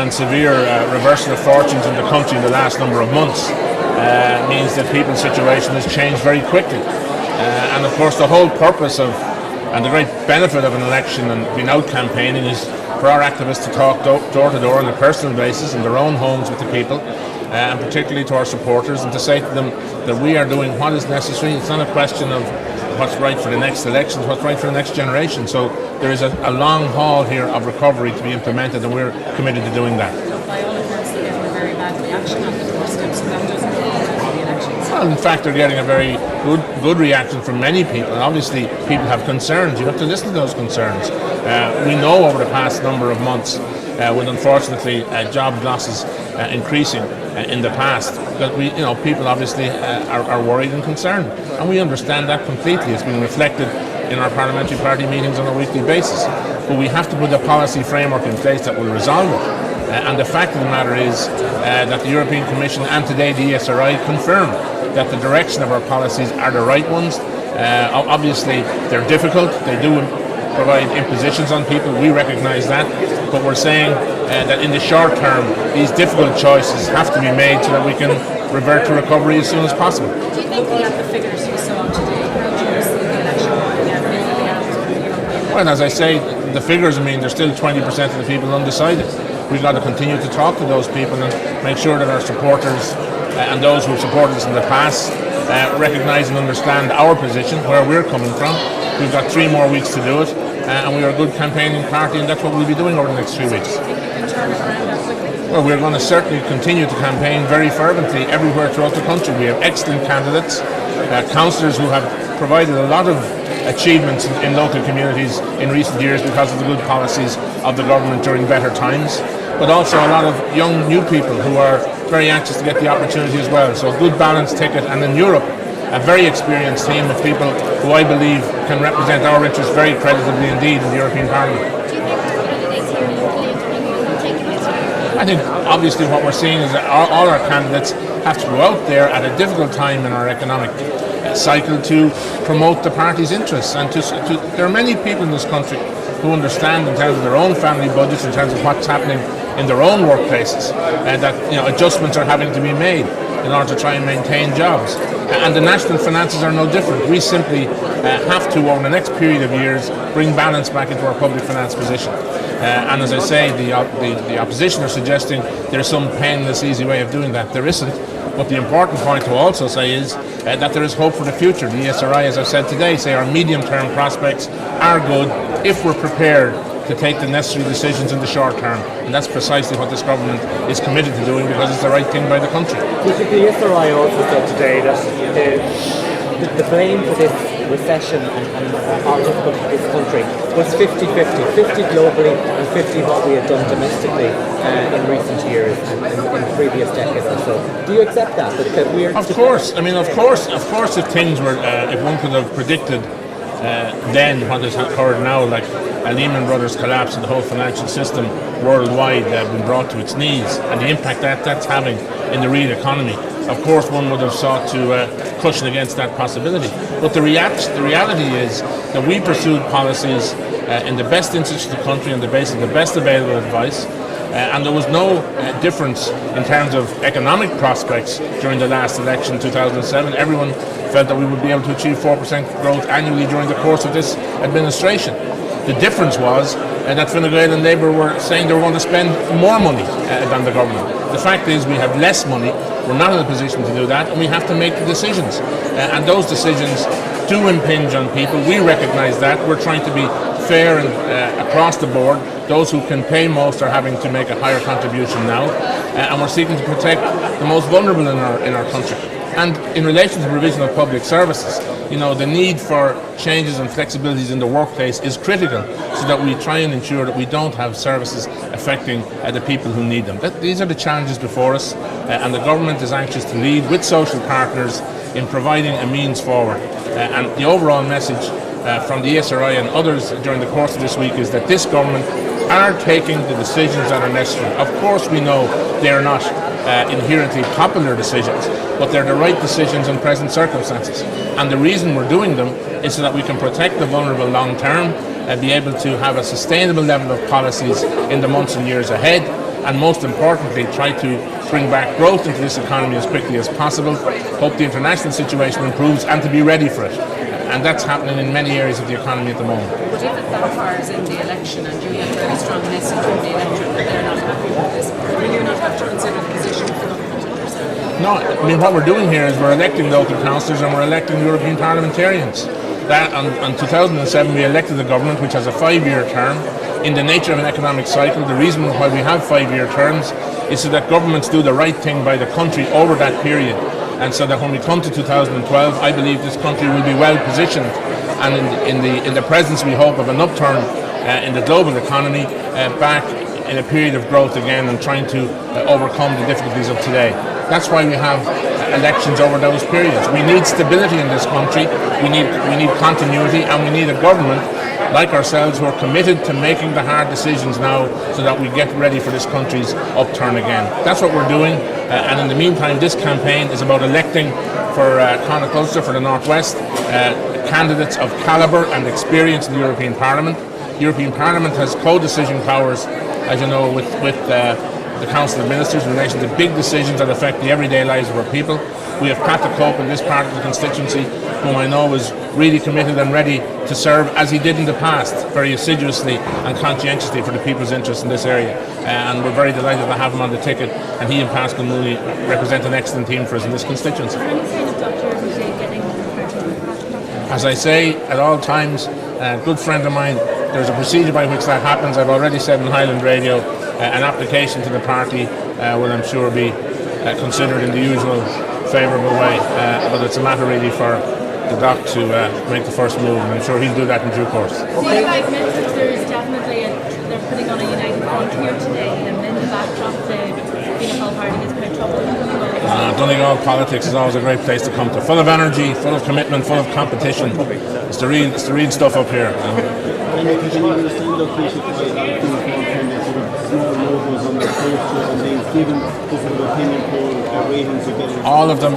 and severe reversal of fortunes in the country in the last number of months means that people's situation has changed very quickly. And of course the whole purpose of and the great benefit of an election and being out campaigning is for our activists to talk door to door on a personal basis in their own homes with the people, and particularly to our supporters, and to say to them that we are doing what is necessary. It's not a question of what's right for the next elections, what's right for the next generation. So there is a long haul here of recovery to be implemented, and we're committed to doing that. By all accounts, they're getting a very bad reaction on the doorstep, so that doesn't mean the elections. Well, in fact, they're getting a very good reaction from many people. And obviously, people have concerns. You have to listen to those concerns. We know over the past number of months, with unfortunately job losses increasing in the past, that people obviously are worried and concerned, and we understand that completely. It's been reflected in our parliamentary party meetings on a weekly basis. But we have to put a policy framework in place that will resolve it. And the fact of the matter is that the European Commission and today the ESRI confirmed that the direction of our policies are the right ones. Obviously, they're difficult. They do provide impositions on people. We recognise that. But we're saying that in the short term, these difficult choices have to be made so that we can revert to recovery as soon as possible. Do you think we have the figures you saw today? How do you see the election going? Well, as I say, the figures, there's still 20% of the people undecided. We've got to continue to talk to those people and make sure that our supporters and those who have supported us in the past recognise and understand our position, where we're coming from. We've got 3 more weeks to do it, and we are a good campaigning party, and that's what we'll be doing over the next 3 weeks. Well, we're going to certainly continue to campaign very fervently everywhere throughout the country. We have excellent candidates, councillors who have provided a lot of achievements in local communities in recent years because of the good policies of the government during better times, but also a lot of young new people who are very anxious to get the opportunity as well. So a good balanced ticket, and in Europe, a very experienced team of people who I believe can represent our interests very creditably indeed in the European Parliament. Do you think our candidates here will take it? I think obviously what we're seeing is that all our candidates have to go out there at a difficult time in our economic cycle to promote the party's interests, and there are many people in this country who understand in terms of their own family budgets, in terms of what's happening in their own workplaces, that adjustments are having to be made in order to try and maintain jobs. And the national finances are no different. We simply have to, over the next period of years, bring balance back into our public finance position. And as I say, the opposition are suggesting there's some painless, easy way of doing that. There isn't. But the important point to also say is that there is hope for the future. The ESRI, as I've said today, say our medium-term prospects are good if we're prepared to take the necessary decisions in the short term, and that's precisely what this government is committed to doing, because it's the right thing by the country. The ESRI also said today that the blame for this recession and our difficulty in this country was 50-50, 50 globally and 50 what we had done domestically in recent years and in previous decades or so. Do you accept that we're... Of course. Of course, if things were, if one could have predicted then what has occurred now, like a Lehman Brothers collapse and the whole financial system worldwide been brought to its knees, and the impact that's having in the real economy, of course one would have sought to cushion against that possibility. But the reality is that we pursued policies in the best interest of the country on the basis of the best available advice, and there was no difference in terms of economic prospects during the last election, 2007. Everyone felt that we would be able to achieve 4% growth annually during the course of this administration. The difference was that Fine Gael and Labour were saying they were going to spend more money than the government. The fact is we have less money, we're not in a position to do that, and we have to make the decisions. And those decisions do impinge on people. We recognise that. We're trying to be fair and across the board. Those who can pay most are having to make a higher contribution now, and we're seeking to protect the most vulnerable in our country. And in relation to the provision of public services, the need for changes and flexibilities in the workplace is critical, so that we try and ensure that we don't have services affecting the people who need them. These are the challenges before us, and the government is anxious to lead with social partners in providing a means forward. And the overall message from the ESRI and others during the course of this week is that this government are taking the decisions that are necessary. Of course we know they are not inherently popular decisions, but they're the right decisions in present circumstances. And the reason we're doing them is so that we can protect the vulnerable long term and be able to have a sustainable level of policies in the months and years ahead, and most importantly try to bring back growth into this economy as quickly as possible, hope the international situation improves, and to be ready for it. And that's happening in many areas of the economy at the moment. But if it backfires in the election and you get a very strong message from the electorate that they're not happy with this, will you not have to consider the position of the government yourself? No, I mean, what we're doing here is we're electing local councillors and we're electing European parliamentarians. That, in 2007 we elected a government which has a 5-year term. In the nature of an economic cycle, the reason why we have 5-year terms is so that governments do the right thing by the country over that period. And so that when we come to 2012, I believe this country will be well positioned, and in the presence, we hope, of an upturn in the global economy, back in a period of growth again, and trying to overcome the difficulties of today. That's why we have elections over those periods. We need stability in this country. We need continuity, and we need a government like ourselves who are committed to making the hard decisions now so that we get ready for this country's upturn again. That's what we're doing, and in the meantime this campaign is about electing for Connacht Ulster, for the Northwest, candidates of calibre and experience in the European Parliament. The European Parliament has co-decision powers, as you know, with the Council of Ministers in relation to big decisions that affect the everyday lives of our people. We have Pat the Cope in this part of the constituency, whom I know is really committed and ready to serve, as he did in the past, very assiduously and conscientiously for the people's interests in this area. And we're very delighted to have him on the ticket, and he and Pascal Mooney represent an excellent team for us in this constituency. As I say at all times, a good friend of mine, there's a procedure by which that happens. I've already said in Highland Radio, an application to the party will, I'm sure, be considered in the usual favourable way, but it's a matter really for the doc to make the first move, and I'm sure he'll do that in due course. You guys mentioned there's definitely they're putting on a united front here today, and in the backdrop the Fianna Fáil party is quite troubled in Donegal. Donegal politics is always a great place to come to, full of energy, full of commitment, full of competition. It's the real stuff up here. All of them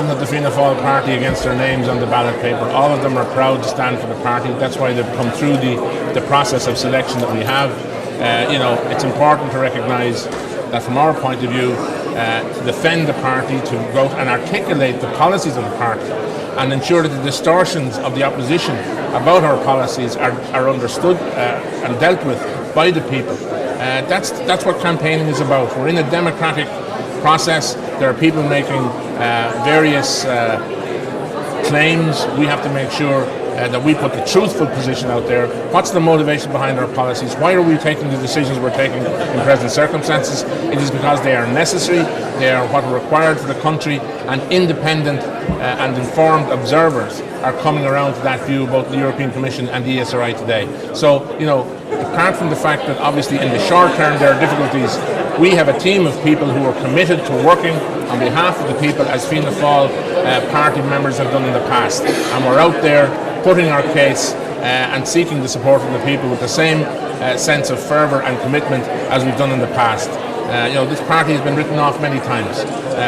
have the Fianna Fáil party against their names on the ballot paper. All of them are proud to stand for the party. That's why they've come through the process of selection that we have. It's important to recognise that from our point of view, to defend the party, to go and articulate the policies of the party, and ensure that the distortions of the opposition about our policies are understood and dealt with by the people. That's what campaigning is about. We're in a democratic process. There are people making various claims. We have to make sure that we put the truthful position out there. What's the motivation behind our policies? Why are we taking the decisions we're taking in present circumstances? It is because they are necessary, they are what are required for the country, and independent and informed observers are coming around to that view, both the European Commission and the ESRI today. So, apart from the fact that obviously in the short term there are difficulties, we have a team of people who are committed to working on behalf of the people, as Fianna Fáil party members have done in the past. And we're out there putting our case and seeking the support of the people with the same sense of fervour and commitment as we've done in the past. This party has been written off many times,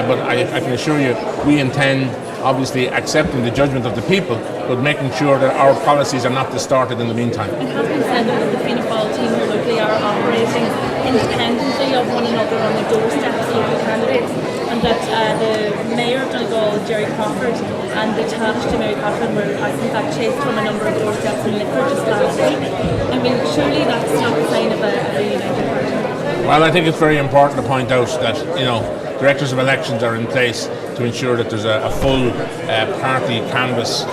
but I can assure you we intend, obviously, accepting the judgment of the people, but making sure that our policies are not distorted in the meantime. It has been said that the Fianna Fáil team here locally are operating independently of one another on the doorsteps of the candidates, and that the Mayor of Donegal, Jerry Crawford, and the task to Mary Crawford were, I think, that chased from a number of doorsteps in Lifford just last week. I mean, surely that's not a sign of a united party. Well, I think it's very important to point out that, directors of elections are in place to ensure that there's a full party canvass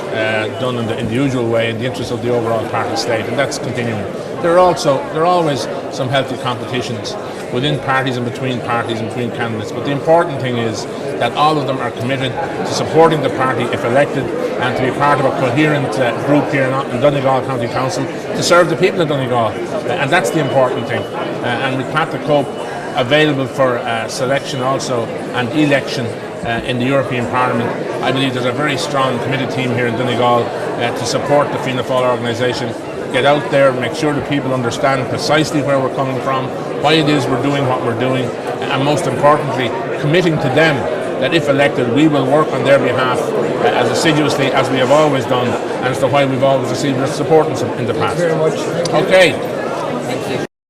done in the usual way in the interest of the overall party state, and that's continuing. There are always some healthy competitions within parties and between candidates, but the important thing is that all of them are committed to supporting the party if elected, and to be part of a coherent group here in Donegal County Council to serve the people of Donegal, and that's the important thing. And with Pat the Cope available for selection also and election in the European Parliament, I believe there's a very strong committed team here in Donegal to support the Fianna Fáil organisation. Get out there, make sure the people understand precisely where we're coming from, why it is we're doing what we're doing, and most importantly, committing to them that if elected, we will work on their behalf as assiduously as we have always done, and as to why we've always received their support in the past. Thank you very much. Okay.